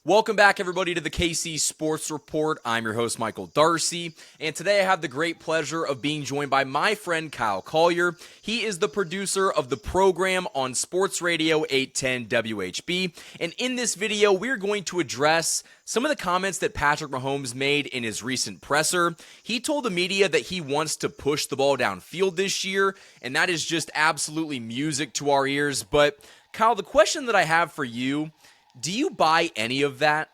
Welcome back, everybody, to the KC Sports Report. I'm your host, Michael Darcy, and today I have the great pleasure of being joined by my friend Kyle Collier. He is the producer of the program on Sports Radio 810 WHB, and in this video, we're going to address some of the comments that Patrick Mahomes made in his recent presser. He told the media that he wants to push the ball downfield this year, and that is just absolutely music to our ears. But, Kyle, the question that I have for you, do you buy any of that?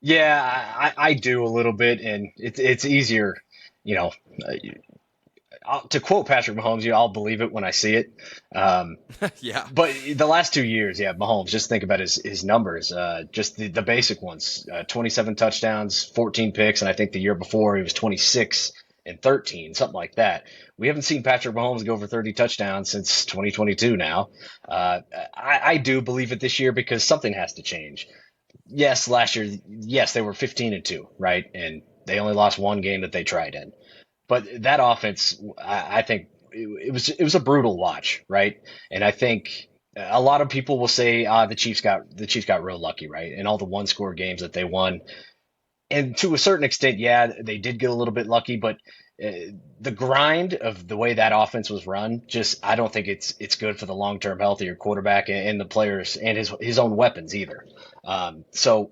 Yeah, I do a little bit, and it's easier, you know, to quote Patrick Mahomes, I'll believe it when I see it. Um, Yeah. but the last 2 years, yeah, Mahomes, just think about his numbers, just the basic ones, 27 touchdowns, 14 picks, and I think the year before he was 26 and 13, something like that. We haven't seen Patrick Mahomes go over 30 touchdowns since 2022 now. I do believe it this year because something has to change. Yes, last year, yes, they were 15-2, right? And they only lost one game that they tried in. But that offense, I think it was a brutal watch, right? And I think a lot of people will say, the Chiefs got real lucky, right? And all the one score games that they won, and to a certain extent, yeah, they did get a little bit lucky, but the grind of the way that offense was run, just I don't think it's good for the long term health of your quarterback and the players and his own weapons either. So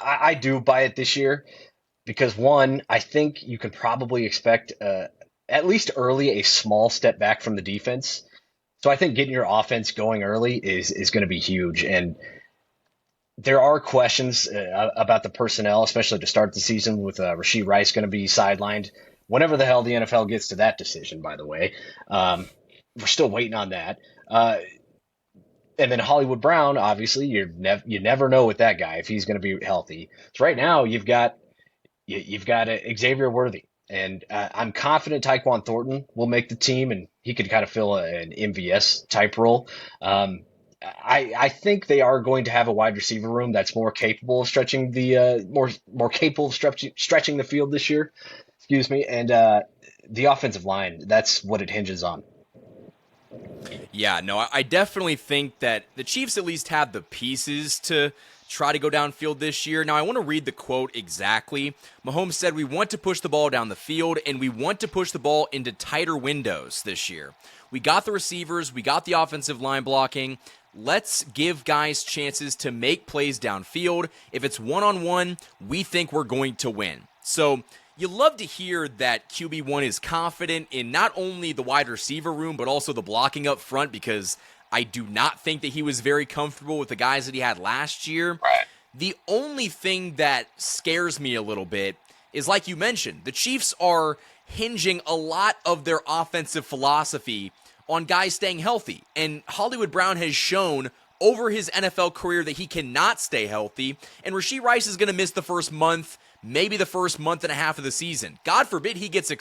I do buy it this year because one, I think you can probably expect at least early a small step back from the defense. So I think getting your offense going early is going to be huge, and there are questions about the personnel, especially to start the season with Rashee Rice going to be sidelined. Whenever the hell the NFL gets to that decision, by the way, we're still waiting on that. And then Hollywood Brown, obviously, you never know with that guy if he's going to be healthy. So right now you've got Xavier Worthy, and I'm confident Tyquan Thornton will make the team, and he could kind of fill an MVS type role. I think they are going to have a wide receiver room that's more capable of stretching the more capable of stretching the field this year. Excuse me, and the offensive line. That's what it hinges on. Yeah, no, I definitely think that the Chiefs at least have the pieces to try to go downfield this year. Now, I want to read the quote exactly. Mahomes said, "We want to push the ball down the field, and we want to push the ball into tighter windows this year. We got the receivers, we got the offensive line blocking. Let's give guys chances to make plays downfield. If it's one-on-one, we think we're going to win." So you love to hear that QB1 is confident in not only the wide receiver room, but also the blocking up front, because I do not think that he was very comfortable with the guys that he had last year. Right. The only thing that scares me a little bit is, like you mentioned, the Chiefs are hinging a lot of their offensive philosophy on guys staying healthy. And Hollywood Brown has shown over his NFL career that he cannot stay healthy. And Rashee Rice is going to miss the first month, maybe the first month and a half of the season. God forbid he gets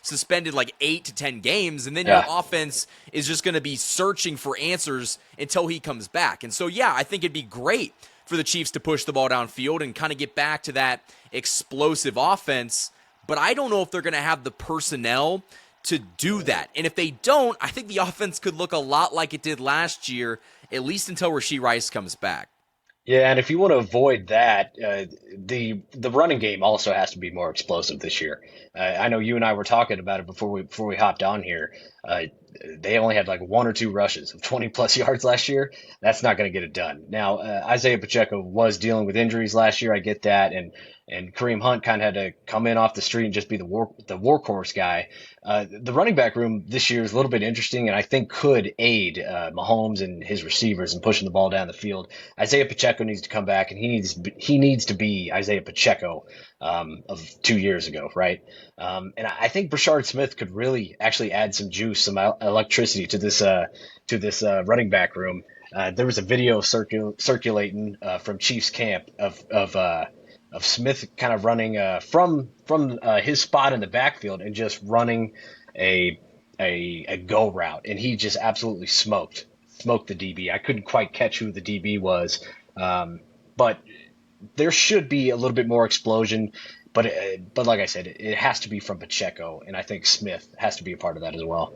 suspended like 8 to 10 games, and then your Yeah. offense is just going to be searching for answers until he comes back. And so, yeah, I think it'd be great for the Chiefs to push the ball downfield and kind of get back to that explosive offense. But I don't know if they're going to have the personnel to do that. And if they don't, I think the offense could look a lot like it did last year, at least until Rashee Rice comes back. Yeah, and if you want to avoid that, the running game also has to be more explosive this year. I know you and I were talking about it before we hopped on here. They only had like one or two rushes of 20 plus yards last year. That's not going to get it done. Now, Isaiah Pacheco was dealing with injuries last year. I get that, and Kareem Hunt kind of had to come in off the street and just be the workhorse guy. The running back room this year is a little bit interesting, and I think could aid Mahomes and his receivers in pushing the ball down the field. Isaiah Pacheco needs to come back, and he needs to be Isaiah Pacheco of 2 years ago, right? And I think Brashard Smith could really actually add some juice, some electricity to this running back room. There was a video circulating from Chiefs camp of Smith kind of running from his spot in the backfield and just running a go route, and he just absolutely smoked the DB. I couldn't quite catch who the DB was, but there should be a little bit more explosion. But like I said, it has to be from Pacheco, and I think Smith has to be a part of that as well.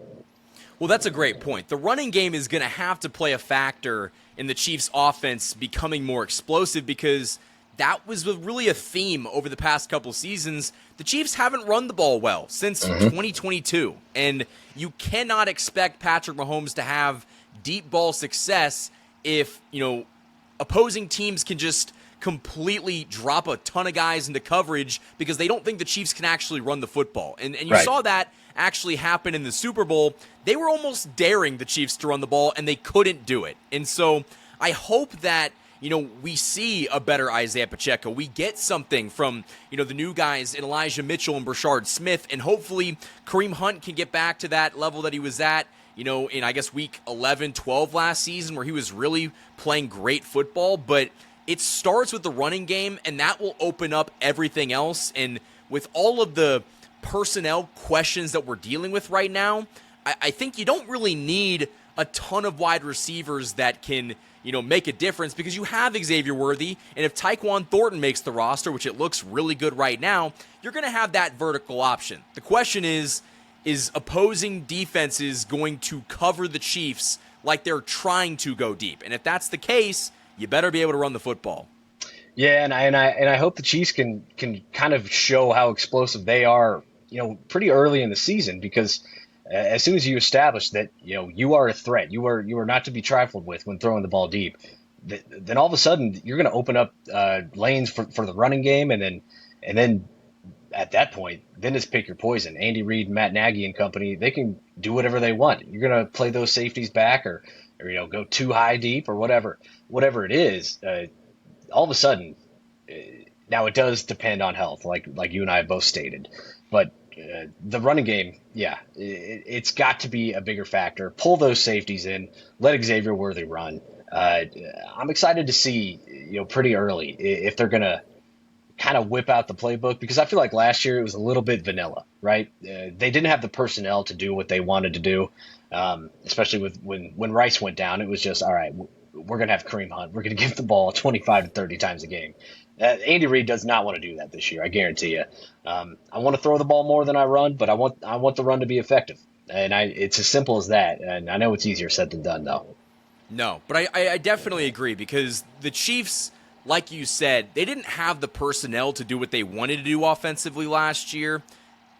Well, that's a great point. The running game is going to have to play a factor in the Chiefs' offense becoming more explosive because that was really a theme over the past couple seasons. The Chiefs haven't run the ball well since 2022, and you cannot expect Patrick Mahomes to have deep ball success if, opposing teams can just completely drop a ton of guys into coverage because they don't think the Chiefs can actually run the football. And you Right. saw that actually happen in the Super Bowl. They were almost daring the Chiefs to run the ball, and they couldn't do it. And so I hope that, we see a better Isaiah Pacheco. We get something from, the new guys in Elijah Mitchell and Brashard Smith, and hopefully Kareem Hunt can get back to that level that he was at, in, I guess, week 11, 12 last season where he was really playing great football. But it starts with the running game, and that will open up everything else. And with all of the personnel questions that we're dealing with right now, I think you don't really need a ton of wide receivers that can, make a difference because you have Xavier Worthy, and if Tyquan Thornton makes the roster, which it looks really good right now, you're going to have that vertical option. The question is opposing defenses going to cover the Chiefs like they're trying to go deep? And if that's the case, you better be able to run the football. Yeah, and I hope the Chiefs can kind of show how explosive they are, pretty early in the season because as soon as you establish that you are a threat, you are not to be trifled with when throwing the ball deep, then all of a sudden you're going to open up lanes for the running game, and then at that point, then it's pick your poison. Andy Reid, Matt Nagy, and company, they can do whatever they want. You're going to play those safeties back, or go too high deep, or whatever it is. All of a sudden, now it does depend on health, like you and I have both stated, but the running game, yeah, it's got to be a bigger factor. Pull those safeties in, let Xavier Worthy run. I'm excited to see, pretty early if they're gonna kind of whip out the playbook because I feel like last year it was a little bit vanilla, right? They didn't have the personnel to do what they wanted to do, especially with when Rice went down. It was just all right. We're going to have Kareem Hunt. We're going to give the ball 25 to 30 times a game. Andy Reid does not want to do that this year. I guarantee you. I want to throw the ball more than I run, but I want the run to be effective. And it's as simple as that. And I know it's easier said than done, though. No, but I definitely agree because the Chiefs, like you said, they didn't have the personnel to do what they wanted to do offensively last year.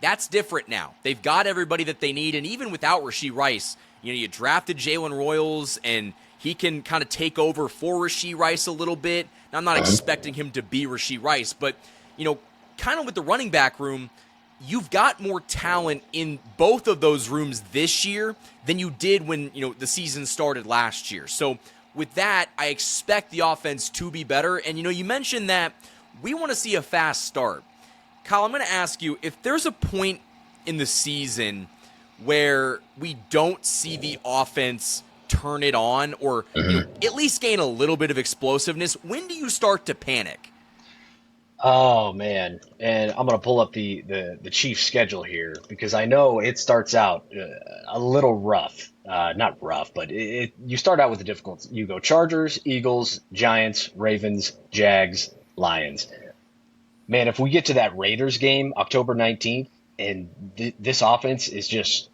That's different now. They've got everybody that they need, and even without Rashee Rice, you drafted Jalen Royals, and he can kind of take over for Rashee Rice a little bit. Now, I'm not expecting him to be Rashee Rice, but, kind of with the running back room, you've got more talent in both of those rooms this year than you did when, the season started last year. So with that, I expect the offense to be better. And, you mentioned that we want to see a fast start. Kyle, I'm going to ask you, if there's a point in the season where we don't see the offense turn it on or at least gain a little bit of explosiveness, when do you start to panic? Oh man, and I'm gonna pull up the Chiefs schedule here because I know it starts out a little rough. Not rough, but you start out with the difficult. You go Chargers, Eagles, Giants, Ravens, Jags, Lions. Man, if we get to that Raiders game, October 19th, and this offense is just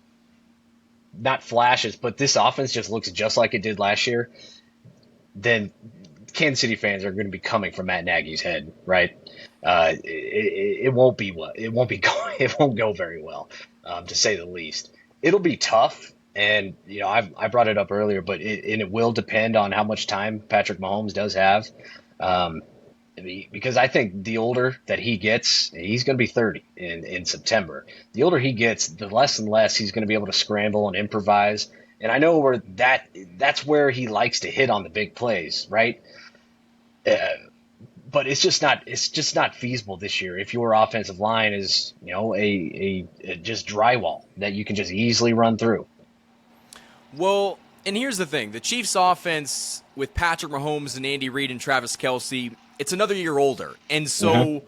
not flashes, but this offense just looks just like it did last year, then Kansas City fans are going to be coming for Matt Nagy's head, right? It won't be it won't be it won't go very well, to say the least. It'll be tough, and I brought it up earlier, but it will depend on how much time Patrick Mahomes does have, because I think the older that he gets, he's going to be 30 in September. The older he gets, the less and less he's going to be able to scramble and improvise. And I know that's where he likes to hit on the big plays, right? But it's just not feasible this year if your offensive line is a just drywall that you can just easily run through. Well, and here's the thing: the Chiefs' offense with Patrick Mahomes and Andy Reid and Travis Kelce, it's another year older, and so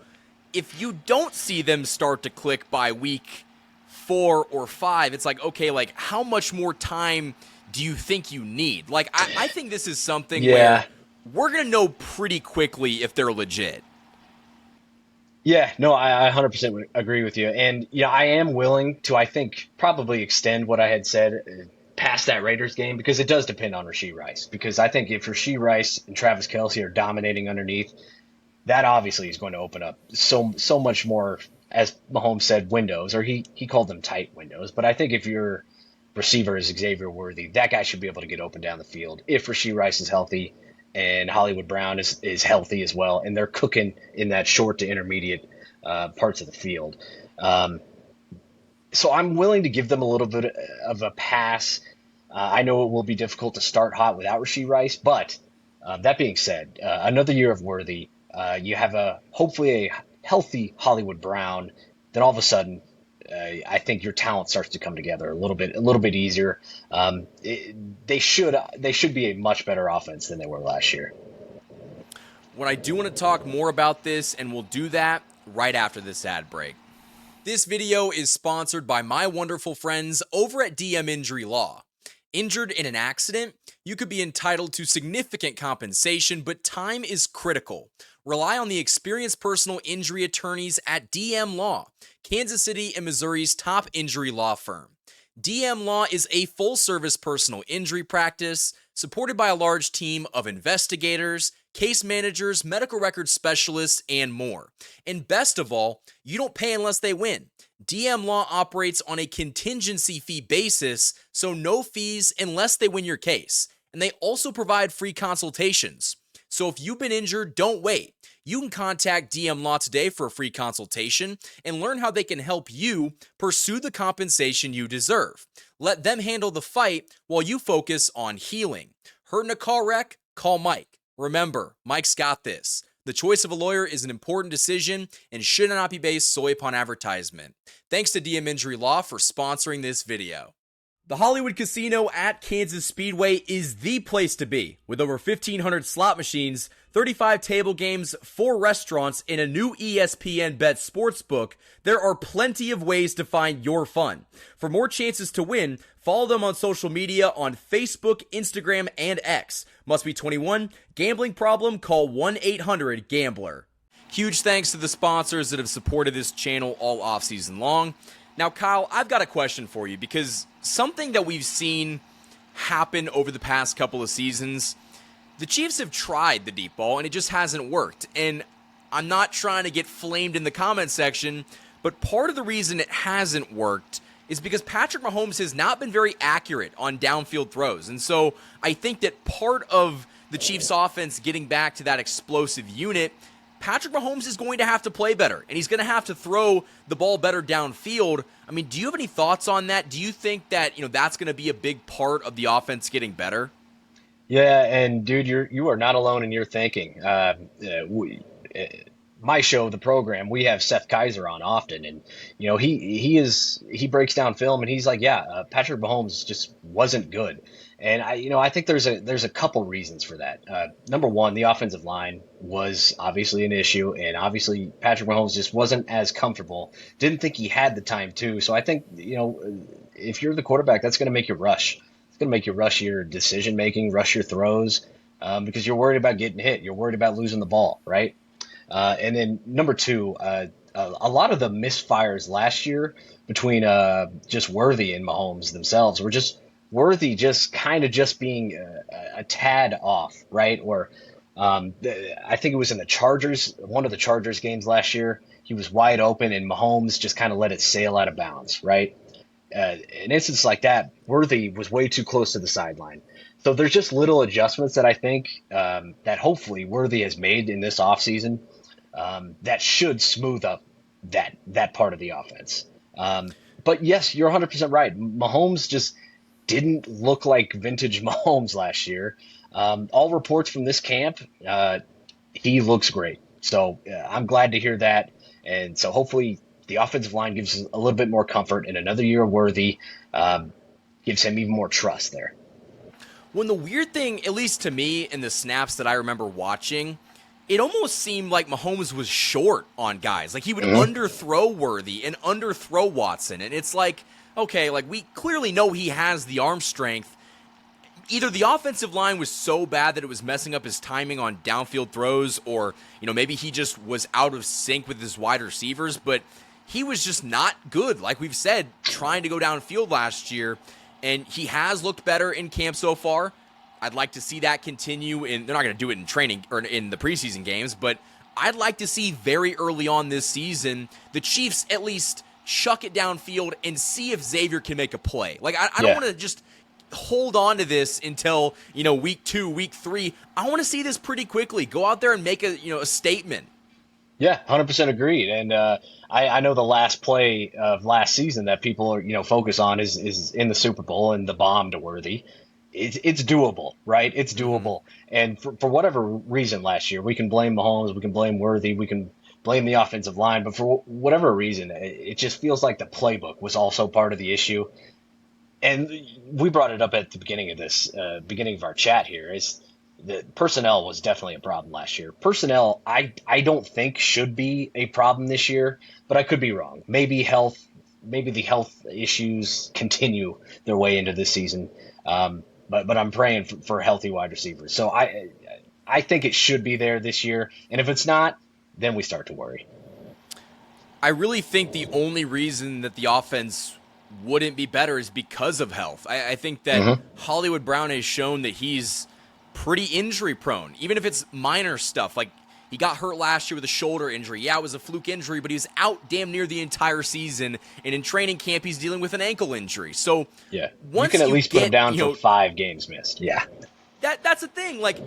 if you don't see them start to click by week 4 or 5, it's like, okay, like how much more time do you think you need? Like I think this is something where we're going to know pretty quickly if they're legit. Yeah, no, I 100% agree with you. And I am willing to, I think, probably extend what I had said past that Raiders game, because it does depend on Rashee Rice. Because I think if Rashee Rice and Travis Kelce are dominating underneath, that obviously is going to open up so much more, as Mahomes said, windows, or he called them tight windows. But I think if your receiver is Xavier Worthy, that guy should be able to get open down the field. If Rashee Rice is healthy and Hollywood Brown is healthy as well, and they're cooking in that short to intermediate parts of the field. Um, so I'm willing to give them a little bit of a pass. I know it will be difficult to start hot without Rashee Rice, but that being said, another year of Worthy. You have hopefully a healthy Hollywood Brown. Then all of a sudden, I think your talent starts to come together a little bit easier. They should be a much better offense than they were last year. When I do want to talk more about this, and we'll do that right after this ad break. This video is sponsored by my wonderful friends over at DM Injury Law. Injured in an accident, you could be entitled to significant compensation, but time is critical. Rely on the experienced personal injury attorneys at DM Law, Kansas City and Missouri's top injury law firm. DM Law is a full-service personal injury practice supported by a large team of investigators, case managers, medical records specialists, and more. And best of all, you don't pay unless they win. DM Law operates on a contingency fee basis, so no fees unless they win your case. And they also provide free consultations. So if you've been injured, don't wait. You can contact DM Law today for a free consultation and learn how they can help you pursue the compensation you deserve. Let them handle the fight while you focus on healing. Hurt in a car wreck? Call Mike. Remember, Mike's got this. The choice of a lawyer is an important decision and should not be based solely upon advertisement. Thanks to DM Injury Law for sponsoring this video. The Hollywood Casino at Kansas Speedway is the place to be. With over 1,500 slot machines, 35 table games, 4 restaurants, and a new ESPN Bet sportsbook, there are plenty of ways to find your fun. For more chances to win, follow them on social media on Facebook, Instagram, and X. Must be 21. Gambling problem? Call 1-800-GAMBLER. Huge thanks to the sponsors that have supported this channel all offseason long. Now, Kyle, I've got a question for you, because something that we've seen happen over the past couple of seasons, the Chiefs have tried the deep ball and it just hasn't worked. And I'm not trying to get flamed in the comment section, but part of the reason it hasn't worked is because Patrick Mahomes has not been very accurate on downfield throws. And so I think that part of the Chiefs offense getting back to that explosive unit, Patrick Mahomes is going to have to play better, and he's going to have to throw the ball better downfield. I mean, do you have any thoughts on that? Do you think that, that's going to be a big part of the offense getting better? Yeah, and dude, you are not alone in your thinking. My show, the program, we have Seth Kaiser on often, and he breaks down film, and he's like, yeah, Patrick Mahomes just wasn't good, and I think there's a couple reasons for that. Number one, the offensive line was obviously an issue, and obviously Patrick Mahomes just wasn't as comfortable. Didn't think he had the time to. So I think if you're the quarterback, that's going to make you rush. It's going to make you rush your decision making, rush your throws, because you're worried about getting hit. You're worried about losing the ball, right? And then number two, a lot of the misfires last year between just Worthy and Mahomes themselves were just Worthy just kind of just being a tad off, right? Or I think it was in the Chargers, one of the Chargers games last year, he was wide open and Mahomes just kind of let it sail out of bounds, right? An instance like that, Worthy was way too close to the sideline. So there's just little adjustments that I think that hopefully Worthy has made in this offseason that should smooth up that part of the offense. But yes, you're 100% right. Mahomes just didn't look like vintage Mahomes last year. All reports from this camp, he looks great. So I'm glad to hear that. And so hopefully the offensive line gives us a little bit more comfort, and another year Worthy gives him even more trust there. When the weird thing, at least to me, in the snaps that I remember watching, it almost seemed like Mahomes was short on guys. Like he would underthrow Worthy and underthrow Watson. And it's like, okay, like we clearly know he has the arm strength. Either the offensive line was so bad that it was messing up his timing on downfield throws, or, maybe he just was out of sync with his wide receivers, but he was just not good. Like we've said, trying to go downfield last year. and he has looked better in camp so far. I'd like to see that continue. They're not going to do it in training or in the preseason games, but I'd like to see very early on this season the Chiefs at least chuck it downfield and see if Xavier can make a play. Like, I don't want to just hold on to this until, week 2, week 3. I want to see this pretty quickly. Go out there and make a statement. Yeah, 100% agreed. And I know the last play of last season that people are, focus on is in the Super Bowl and the bomb to Worthy. It's doable, right? It's doable. And for whatever reason last year, we can blame Mahomes, we can blame Worthy, we can blame the offensive line, but for whatever reason, it just feels like the playbook was also part of the issue. And we brought it up at the beginning of this, beginning of our chat here, is the personnel was definitely a problem last year. Personnel, I don't think should be a problem this year, but I could be wrong. Maybe the health issues continue their way into this season. But I'm praying for healthy wide receivers. So I think it should be there this year. And if it's not, then we start to worry. I really think the only reason that the offense wouldn't be better is because of health. I think that Hollywood Brown has shown that he's pretty injury prone, even if it's minor stuff. Like, he got hurt last year with a shoulder injury. Yeah, it was a fluke injury, but he was out damn near the entire season. And in training camp, he's dealing with an ankle injury. So yeah, once you can at least put him down for 5 games missed. Yeah, that's the thing. Like,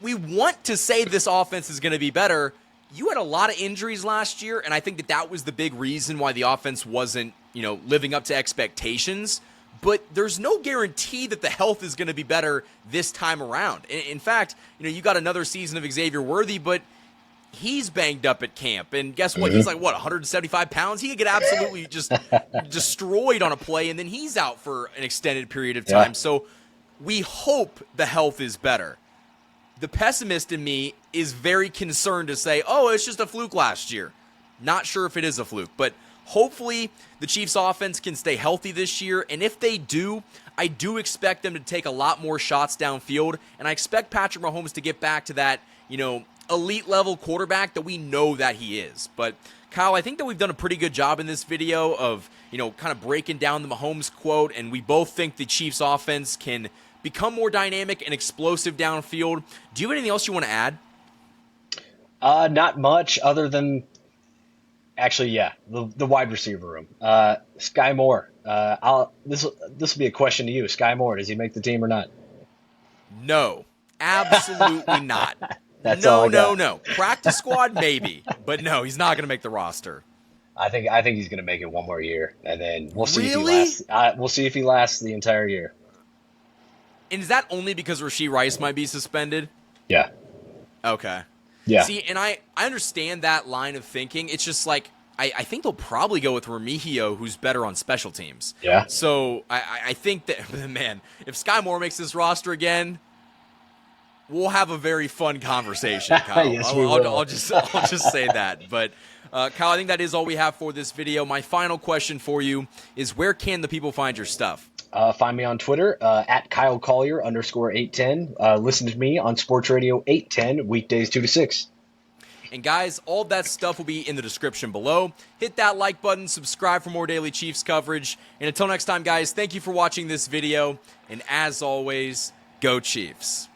we want to say this offense is going to be better. You had a lot of injuries last year, and I think that was the big reason why the offense wasn't, living up to expectations. But there's no guarantee that the health is going to be better this time around. In fact, you got another season of Xavier Worthy, but he's banged up at camp. And guess what? He's like, 175 pounds? He could get absolutely just destroyed on a play, and then he's out for an extended period of time. Yeah. So we hope the health is better. The pessimist in me is very concerned to say, it's just a fluke last year. Not sure if it is a fluke, but hopefully the Chiefs offense can stay healthy this year. And if they do, I do expect them to take a lot more shots downfield. And I expect Patrick Mahomes to get back to that, elite level quarterback that we know that he is. But Kyle, I think that we've done a pretty good job in this video of, kind of breaking down the Mahomes quote. And we both think the Chiefs offense can become more dynamic and explosive downfield. Do you have anything else you want to add? Not much other than, actually, yeah, the wide receiver room. Sky Moore. This will be a question to you. Sky Moore, does he make the team or not? No, absolutely not. That's all I got. No. Practice squad, maybe, but no, he's not going to make the roster. I think he's going to make it one more year, and then we'll see Really? if he lasts. We'll see if he lasts the entire year. And is that only because Rashee Rice might be suspended? Yeah. Okay. Yeah. See, and I understand that line of thinking. It's just like, I think they'll probably go with Remigio, who's better on special teams. Yeah. So I think that, man, if Sky Moore makes this roster again, we'll have a very fun conversation, Kyle. Yes, we will. I'll just say that. But, Kyle, I think that is all we have for this video. My final question for you is, where can the people find your stuff? Find me on Twitter, at Kyle Collier _810. Listen to me on Sports Radio 810, weekdays 2 to 6. And guys, all that stuff will be in the description below. Hit that like button, subscribe for more daily Chiefs coverage. And until next time, guys, thank you for watching this video. And as always, go Chiefs.